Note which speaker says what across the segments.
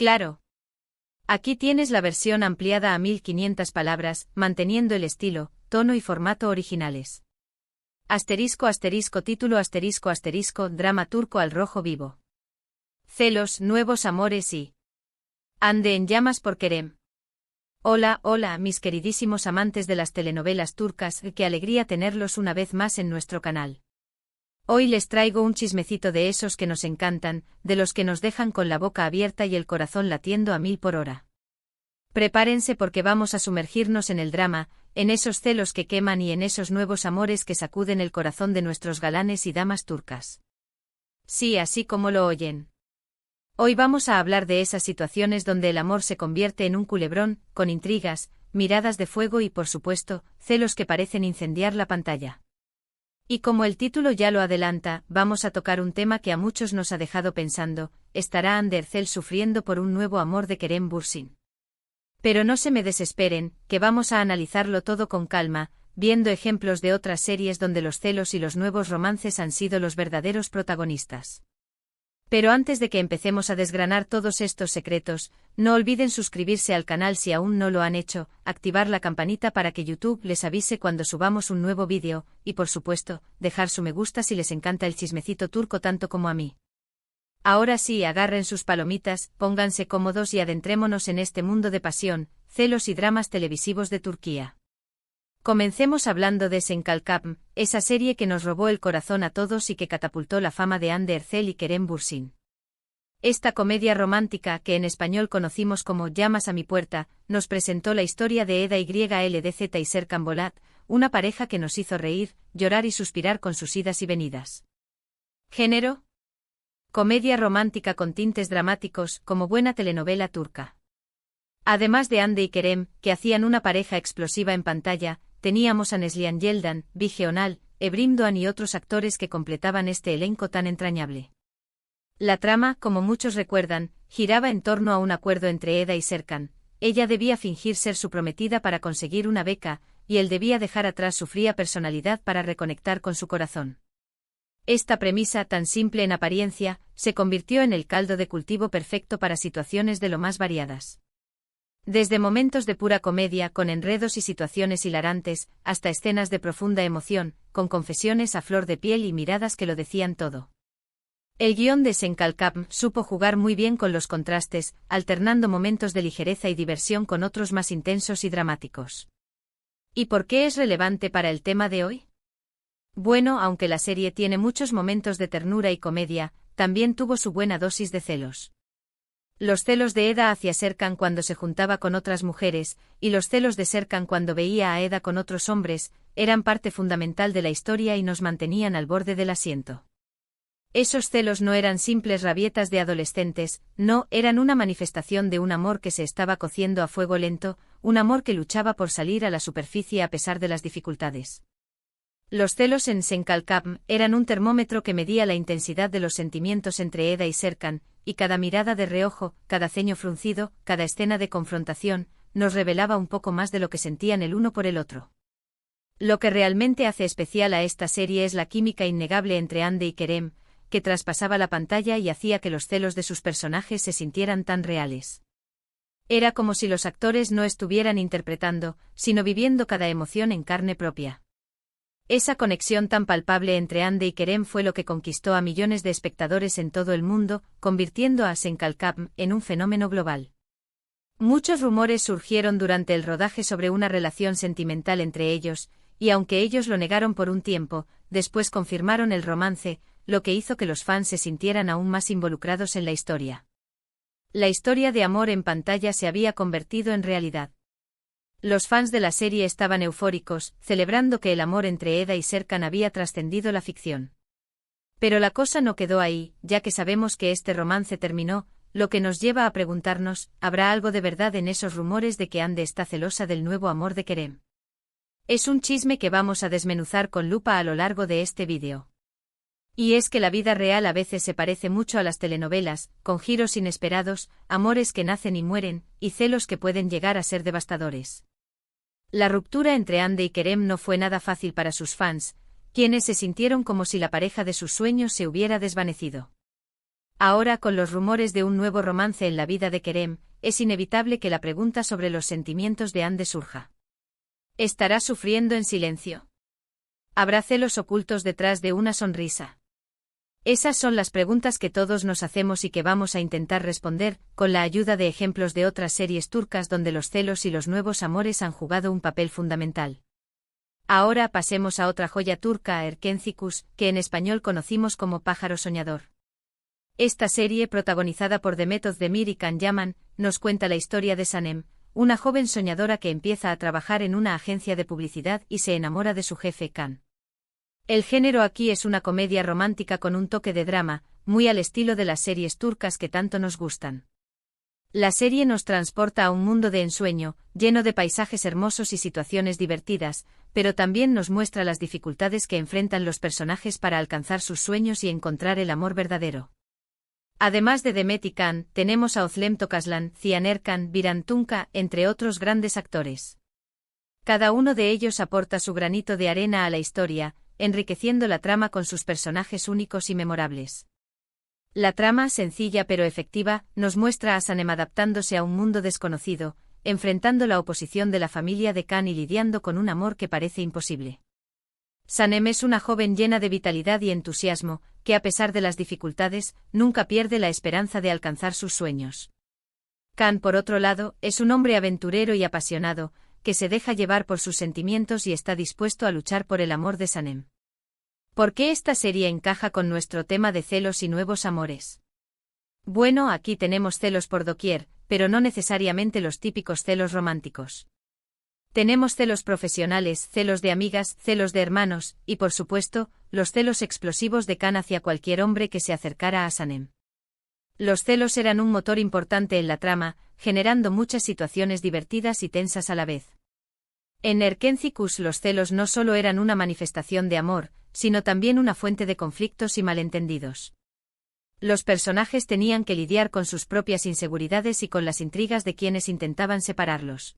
Speaker 1: Claro. Aquí tienes la versión ampliada a 1500 palabras, manteniendo el estilo, tono y formato originales. **título***, drama turco al rojo vivo. Celos, nuevos amores y Hande en llamas por Kerem. Hola, mis queridísimos amantes de las telenovelas turcas, qué alegría tenerlos una vez más en nuestro canal. Hoy les traigo un chismecito de esos que nos encantan, de los que nos dejan con la boca abierta y el corazón latiendo a 1000 por hora. Prepárense porque vamos a sumergirnos en el drama, en esos celos que queman y en esos nuevos amores que sacuden el corazón de nuestros galanes y damas turcas. Sí, así como lo oyen. Hoy vamos a hablar de esas situaciones donde el amor se convierte en un culebrón, con intrigas, miradas de fuego y por supuesto, celos que parecen incendiar la pantalla. Y como el título ya lo adelanta, vamos a tocar un tema que a muchos nos ha dejado pensando, ¿estará Hande Erçel sufriendo por un nuevo amor de Kerem Bürsin? Pero no se me desesperen, que vamos a analizarlo todo con calma, viendo ejemplos de otras series donde los celos y los nuevos romances han sido los verdaderos protagonistas. Pero antes de que empecemos a desgranar todos estos secretos, no olviden suscribirse al canal si aún no lo han hecho, activar la campanita para que YouTube les avise cuando subamos un nuevo vídeo, y por supuesto, dejar su me gusta si les encanta el chismecito turco tanto como a mí. Ahora sí, agarren sus palomitas, pónganse cómodos y adentrémonos en este mundo de pasión, celos y dramas televisivos de Turquía. Comencemos hablando de Sen Kalkam, esa serie que nos robó el corazón a todos y que catapultó la fama de Hande Erçel y Kerem Bürsin. Esta comedia romántica, que en español conocimos como Llamas a mi puerta, nos presentó la historia de Eda YLDZ y Serkan Bolat, una pareja que nos hizo reír, llorar y suspirar con sus idas y venidas. ¿Género? Comedia romántica con tintes dramáticos, como buena telenovela turca. Además de Hande y Kerem, que hacían una pareja explosiva en pantalla, teníamos a Neslihan Yeldan, Bige Onal, Ebrim Doğan y otros actores que completaban este elenco tan entrañable. La trama, como muchos recuerdan, giraba en torno a un acuerdo entre Eda y Serkan. Ella debía fingir ser su prometida para conseguir una beca, y él debía dejar atrás su fría personalidad para reconectar con su corazón. Esta premisa, tan simple en apariencia, se convirtió en el caldo de cultivo perfecto para situaciones de lo más variadas. Desde momentos de pura comedia, con enredos y situaciones hilarantes, hasta escenas de profunda emoción, con confesiones a flor de piel y miradas que lo decían todo. El guión de Sen Kalkam supo jugar muy bien con los contrastes, alternando momentos de ligereza y diversión con otros más intensos y dramáticos. ¿Y por qué es relevante para el tema de hoy? Bueno, aunque la serie tiene muchos momentos de ternura y comedia, también tuvo su buena dosis de celos. Los celos de Eda hacia Serkan cuando se juntaba con otras mujeres, y los celos de Serkan cuando veía a Eda con otros hombres, eran parte fundamental de la historia y nos mantenían al borde del asiento. Esos celos no eran simples rabietas de adolescentes, no, eran una manifestación de un amor que se estaba cociendo a fuego lento, un amor que luchaba por salir a la superficie a pesar de las dificultades. Los celos en Sen Kalkam eran un termómetro que medía la intensidad de los sentimientos entre Eda y Serkan, y cada mirada de reojo, cada ceño fruncido, cada escena de confrontación, nos revelaba un poco más de lo que sentían el uno por el otro. Lo que realmente hace especial a esta serie es la química innegable entre Hande y Kerem, que traspasaba la pantalla y hacía que los celos de sus personajes se sintieran tan reales. Era como si los actores no estuvieran interpretando, sino viviendo cada emoción en carne propia. Esa conexión tan palpable entre Hande y Kerem fue lo que conquistó a millones de espectadores en todo el mundo, convirtiendo a Sen Kalkam en un fenómeno global. Muchos rumores surgieron durante el rodaje sobre una relación sentimental entre ellos, y aunque ellos lo negaron por un tiempo, después confirmaron el romance, lo que hizo que los fans se sintieran aún más involucrados en la historia. La historia de amor en pantalla se había convertido en realidad. Los fans de la serie estaban eufóricos, celebrando que el amor entre Eda y Serkan había trascendido la ficción. Pero la cosa no quedó ahí, ya que sabemos que este romance terminó, lo que nos lleva a preguntarnos, ¿habrá algo de verdad en esos rumores de que Hande está celosa del nuevo amor de Kerem? Es un chisme que vamos a desmenuzar con lupa a lo largo de este vídeo. Y es que la vida real a veces se parece mucho a las telenovelas, con giros inesperados, amores que nacen y mueren, y celos que pueden llegar a ser devastadores. La ruptura entre Hande y Kerem no fue nada fácil para sus fans, quienes se sintieron como si la pareja de sus sueños se hubiera desvanecido. Ahora, con los rumores de un nuevo romance en la vida de Kerem, es inevitable que la pregunta sobre los sentimientos de Ande surja. ¿Estará sufriendo en silencio? ¿Habrá celos ocultos detrás de una sonrisa? Esas son las preguntas que todos nos hacemos y que vamos a intentar responder, con la ayuda de ejemplos de otras series turcas donde los celos y los nuevos amores han jugado un papel fundamental. Ahora pasemos a otra joya turca, Erkencikus, que en español conocimos como Pájaro Soñador. Esta serie, protagonizada por Demet Özdemir y Can Yaman, nos cuenta la historia de Sanem, una joven soñadora que empieza a trabajar en una agencia de publicidad y se enamora de su jefe, Can. El género aquí es una comedia romántica con un toque de drama, muy al estilo de las series turcas que tanto nos gustan. La serie nos transporta a un mundo de ensueño, lleno de paisajes hermosos y situaciones divertidas, pero también nos muestra las dificultades que enfrentan los personajes para alcanzar sus sueños y encontrar el amor verdadero. Además de Demet y Can, tenemos a Özlem Tokaslan, Cihan Erkan, Biran Tunca, entre otros grandes actores. Cada uno de ellos aporta su granito de arena a la historia, enriqueciendo la trama con sus personajes únicos y memorables. La trama, sencilla pero efectiva, nos muestra a Sanem adaptándose a un mundo desconocido, enfrentando la oposición de la familia de Can y lidiando con un amor que parece imposible. Sanem es una joven llena de vitalidad y entusiasmo, que a pesar de las dificultades, nunca pierde la esperanza de alcanzar sus sueños. Can, por otro lado, es un hombre aventurero y apasionado, que se deja llevar por sus sentimientos y está dispuesto a luchar por el amor de Sanem. ¿Por qué esta serie encaja con nuestro tema de celos y nuevos amores? Bueno, aquí tenemos celos por doquier, pero no necesariamente los típicos celos románticos. Tenemos celos profesionales, celos de amigas, celos de hermanos, y por supuesto, los celos explosivos de Can hacia cualquier hombre que se acercara a Sanem. Los celos eran un motor importante en la trama, generando muchas situaciones divertidas y tensas a la vez. En Erkencikus los celos no solo eran una manifestación de amor, sino también una fuente de conflictos y malentendidos. Los personajes tenían que lidiar con sus propias inseguridades y con las intrigas de quienes intentaban separarlos.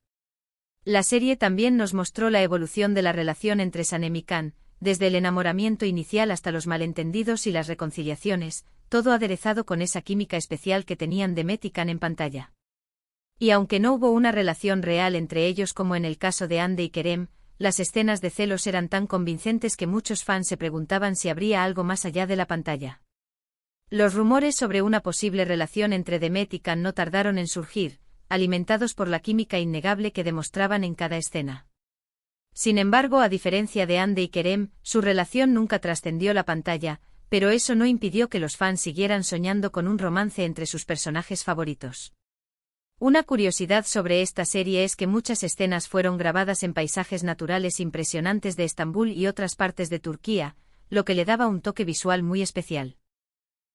Speaker 1: La serie también nos mostró la evolución de la relación entre Sanem y Can, desde el enamoramiento inicial hasta los malentendidos y las reconciliaciones, todo aderezado con esa química especial que tenían Demet y Can en pantalla. Y aunque no hubo una relación real entre ellos como en el caso de Hande y Kerem, las escenas de celos eran tan convincentes que muchos fans se preguntaban si habría algo más allá de la pantalla. Los rumores sobre una posible relación entre Demet y Can no tardaron en surgir, alimentados por la química innegable que demostraban en cada escena. Sin embargo, a diferencia de Hande y Kerem, su relación nunca trascendió la pantalla, pero eso no impidió que los fans siguieran soñando con un romance entre sus personajes favoritos. Una curiosidad sobre esta serie es que muchas escenas fueron grabadas en paisajes naturales impresionantes de Estambul y otras partes de Turquía, lo que le daba un toque visual muy especial.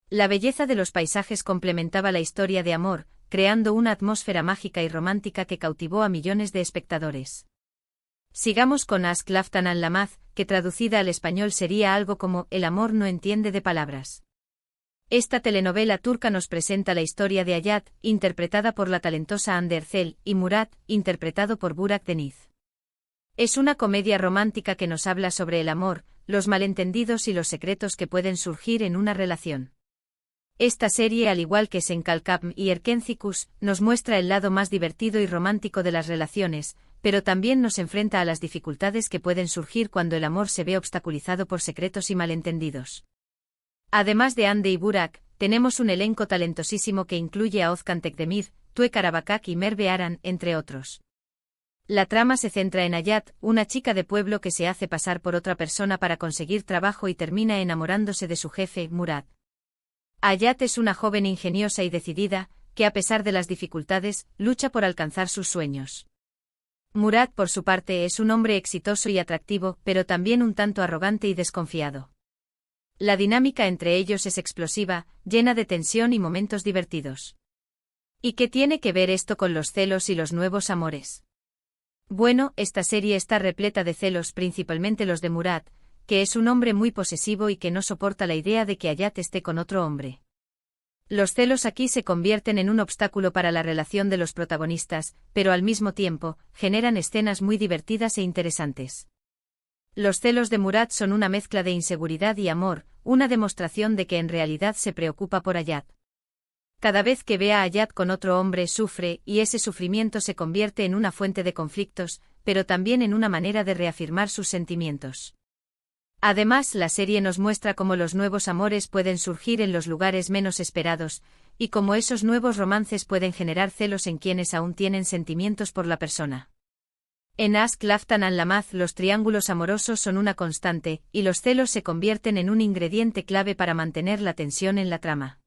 Speaker 1: La belleza de los paisajes complementaba la historia de amor, creando una atmósfera mágica y romántica que cautivó a millones de espectadores. Sigamos con Aşk Laftan Anlamaz, que traducida al español sería algo como El amor no entiende de palabras. Esta telenovela turca nos presenta la historia de Hayat, interpretada por la talentosa Hande Erçel, y Murat, interpretado por Burak Deniz. Es una comedia romántica que nos habla sobre el amor, los malentendidos y los secretos que pueden surgir en una relación. Esta serie, al igual que Senkalkapm y Erkencikus, nos muestra el lado más divertido y romántico de las relaciones, pero también nos enfrenta a las dificultades que pueden surgir cuando el amor se ve obstaculizado por secretos y malentendidos. Además de Hande y Burak, tenemos un elenco talentosísimo que incluye a Özkan Tekdemir, Tuğ Karabakak y Merve Aran, entre otros. La trama se centra en Hayat, una chica de pueblo que se hace pasar por otra persona para conseguir trabajo y termina enamorándose de su jefe, Murat. Hayat es una joven ingeniosa y decidida, que a pesar de las dificultades, lucha por alcanzar sus sueños. Murat, por su parte, es un hombre exitoso y atractivo, pero también un tanto arrogante y desconfiado. La dinámica entre ellos es explosiva, llena de tensión y momentos divertidos. ¿Y qué tiene que ver esto con los celos y los nuevos amores? Bueno, esta serie está repleta de celos, principalmente los de Murat, que es un hombre muy posesivo y que no soporta la idea de que Hayat esté con otro hombre. Los celos aquí se convierten en un obstáculo para la relación de los protagonistas, pero al mismo tiempo, generan escenas muy divertidas e interesantes. Los celos de Murat son una mezcla de inseguridad y amor, una demostración de que en realidad se preocupa por Hayat. Cada vez que ve a Ayad con otro hombre sufre, y ese sufrimiento se convierte en una fuente de conflictos, pero también en una manera de reafirmar sus sentimientos. Además, la serie nos muestra cómo los nuevos amores pueden surgir en los lugares menos esperados, y cómo esos nuevos romances pueden generar celos en quienes aún tienen sentimientos por la persona. En Ask Laftan and Lamaz los triángulos amorosos son una constante, y los celos se convierten en un ingrediente clave para mantener la tensión en la trama.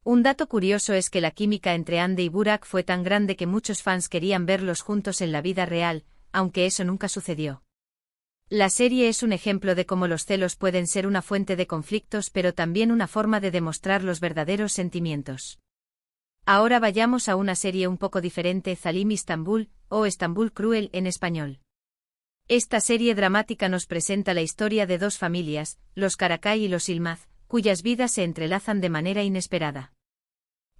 Speaker 1: Un dato curioso es que la química entre Ande y Burak fue tan grande que muchos fans querían verlos juntos en la vida real, aunque eso nunca sucedió. La serie es un ejemplo de cómo los celos pueden ser una fuente de conflictos pero también una forma de demostrar los verdaderos sentimientos. Ahora vayamos a una serie un poco diferente, Zalim Istanbul, o Estambul Cruel en español. Esta serie dramática nos presenta la historia de dos familias, los Karakay y los Yılmaz, cuyas vidas se entrelazan de manera inesperada.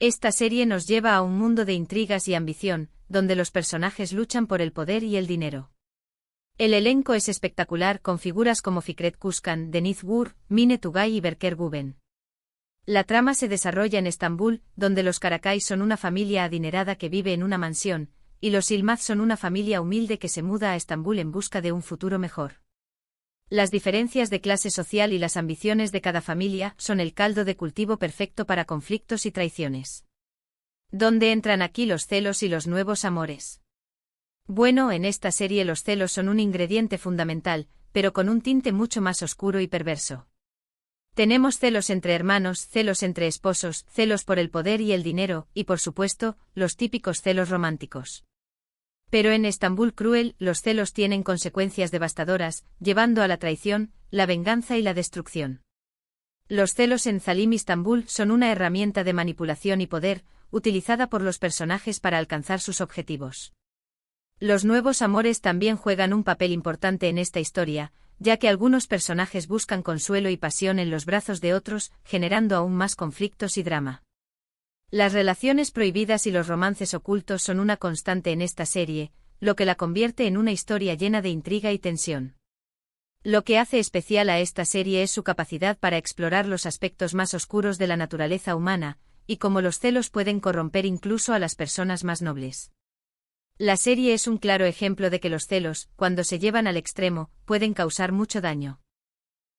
Speaker 1: Esta serie nos lleva a un mundo de intrigas y ambición, donde los personajes luchan por el poder y el dinero. El elenco es espectacular con figuras como Fikret Kuşkan, Deniz Gur, Mine Tugay y Berker Guben. La trama se desarrolla en Estambul, donde los Karakay son una familia adinerada que vive en una mansión, y los Yılmaz son una familia humilde que se muda a Estambul en busca de un futuro mejor. Las diferencias de clase social y las ambiciones de cada familia son el caldo de cultivo perfecto para conflictos y traiciones. ¿Dónde entran aquí los celos y los nuevos amores? Bueno, en esta serie los celos son un ingrediente fundamental, pero con un tinte mucho más oscuro y perverso. Tenemos celos entre hermanos, celos entre esposos, celos por el poder y el dinero, y por supuesto, los típicos celos románticos. Pero en Estambul Cruel, los celos tienen consecuencias devastadoras, llevando a la traición, la venganza y la destrucción. Los celos en Zalim Istanbul son una herramienta de manipulación y poder, utilizada por los personajes para alcanzar sus objetivos. Los nuevos amores también juegan un papel importante en esta historia, ya que algunos personajes buscan consuelo y pasión en los brazos de otros, generando aún más conflictos y drama. Las relaciones prohibidas y los romances ocultos son una constante en esta serie, lo que la convierte en una historia llena de intriga y tensión. Lo que hace especial a esta serie es su capacidad para explorar los aspectos más oscuros de la naturaleza humana, y cómo los celos pueden corromper incluso a las personas más nobles. La serie es un claro ejemplo de que los celos, cuando se llevan al extremo, pueden causar mucho daño.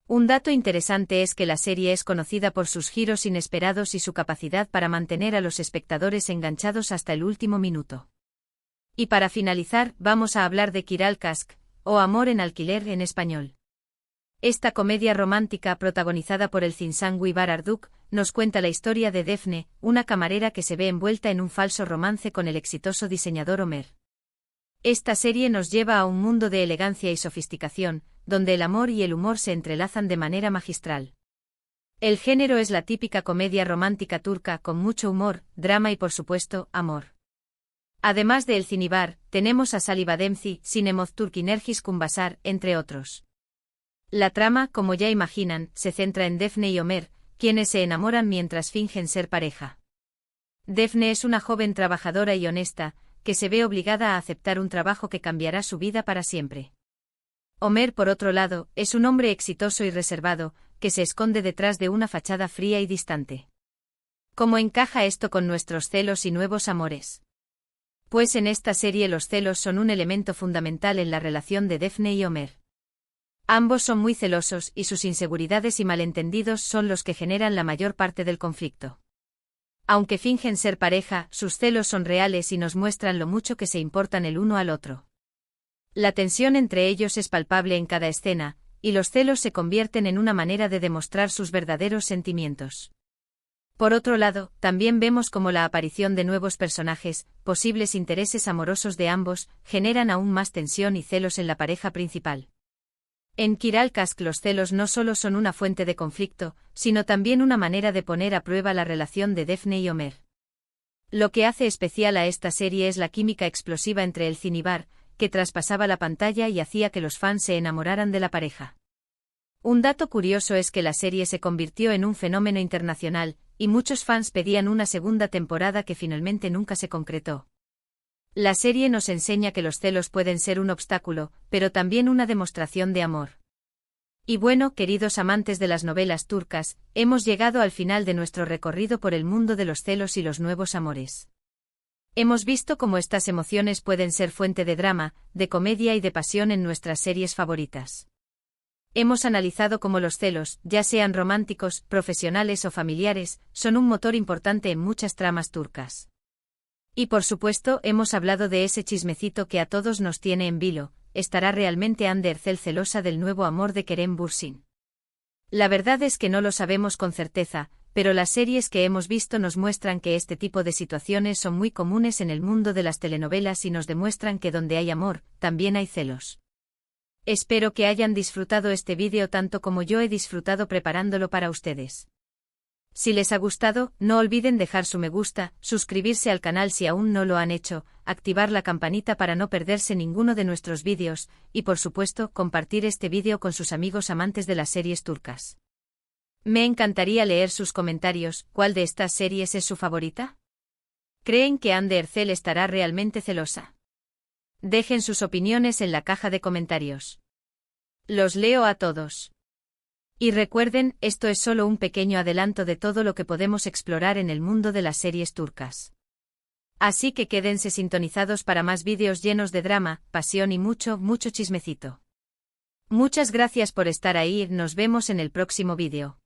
Speaker 1: Un dato interesante es que la serie es conocida por sus giros inesperados y su capacidad para mantener a los espectadores enganchados hasta el último minuto. Y para finalizar, vamos a hablar de Kiral Kask, o Amor en alquiler en español. Esta comedia romántica protagonizada por el Zinsangu Ibar Arduk, nos cuenta la historia de Defne, una camarera que se ve envuelta en un falso romance con el exitoso diseñador Ömer. Esta serie nos lleva a un mundo de elegancia y sofisticación, donde el amor y el humor se entrelazan de manera magistral. El género es la típica comedia romántica turca con mucho humor, drama y por supuesto, amor. Además de El Cinibar, tenemos a Salih Bademzi, Sinemoz Turkinergis Kumbasar, entre otros. La trama, como ya imaginan, se centra en Defne y Ömer, quienes se enamoran mientras fingen ser pareja. Defne es una joven trabajadora y honesta, que se ve obligada a aceptar un trabajo que cambiará su vida para siempre. Ömer, por otro lado, es un hombre exitoso y reservado, que se esconde detrás de una fachada fría y distante. ¿Cómo encaja esto con nuestros celos y nuevos amores? Pues en esta serie los celos son un elemento fundamental en la relación de Defne y Ömer. Ambos son muy celosos y sus inseguridades y malentendidos son los que generan la mayor parte del conflicto. Aunque fingen ser pareja, sus celos son reales y nos muestran lo mucho que se importan el uno al otro. La tensión entre ellos es palpable en cada escena, y los celos se convierten en una manera de demostrar sus verdaderos sentimientos. Por otro lado, también vemos cómo la aparición de nuevos personajes, posibles intereses amorosos de ambos, generan aún más tensión y celos en la pareja principal. En Kiral Kask los celos no solo son una fuente de conflicto, sino también una manera de poner a prueba la relación de Defne y Ömer. Lo que hace especial a esta serie es la química explosiva entre el Cinibar, que traspasaba la pantalla y hacía que los fans se enamoraran de la pareja. Un dato curioso es que la serie se convirtió en un fenómeno internacional, y muchos fans pedían una segunda temporada que finalmente nunca se concretó. La serie nos enseña que los celos pueden ser un obstáculo, pero también una demostración de amor. Y bueno, queridos amantes de las novelas turcas, hemos llegado al final de nuestro recorrido por el mundo de los celos y los nuevos amores. Hemos visto cómo estas emociones pueden ser fuente de drama, de comedia y de pasión en nuestras series favoritas. Hemos analizado cómo los celos, ya sean románticos, profesionales o familiares, son un motor importante en muchas tramas turcas. Y por supuesto, hemos hablado de ese chismecito que a todos nos tiene en vilo: ¿estará realmente Hande Erçel celosa del nuevo amor de Kerem Bürsin? La verdad es que no lo sabemos con certeza, pero las series que hemos visto nos muestran que este tipo de situaciones son muy comunes en el mundo de las telenovelas y nos demuestran que donde hay amor, también hay celos. Espero que hayan disfrutado este vídeo tanto como yo he disfrutado preparándolo para ustedes. Si les ha gustado, no olviden dejar su me gusta, suscribirse al canal si aún no lo han hecho, activar la campanita para no perderse ninguno de nuestros vídeos, y por supuesto, compartir este vídeo con sus amigos amantes de las series turcas. Me encantaría leer sus comentarios. ¿Cuál de estas series es su favorita? ¿Creen que Hande Erçel estará realmente celosa? Dejen sus opiniones en la caja de comentarios. Los leo a todos. Y recuerden, esto es solo un pequeño adelanto de todo lo que podemos explorar en el mundo de las series turcas. Así que quédense sintonizados para más vídeos llenos de drama, pasión y mucho, mucho chismecito. Muchas gracias por estar ahí y nos vemos en el próximo vídeo.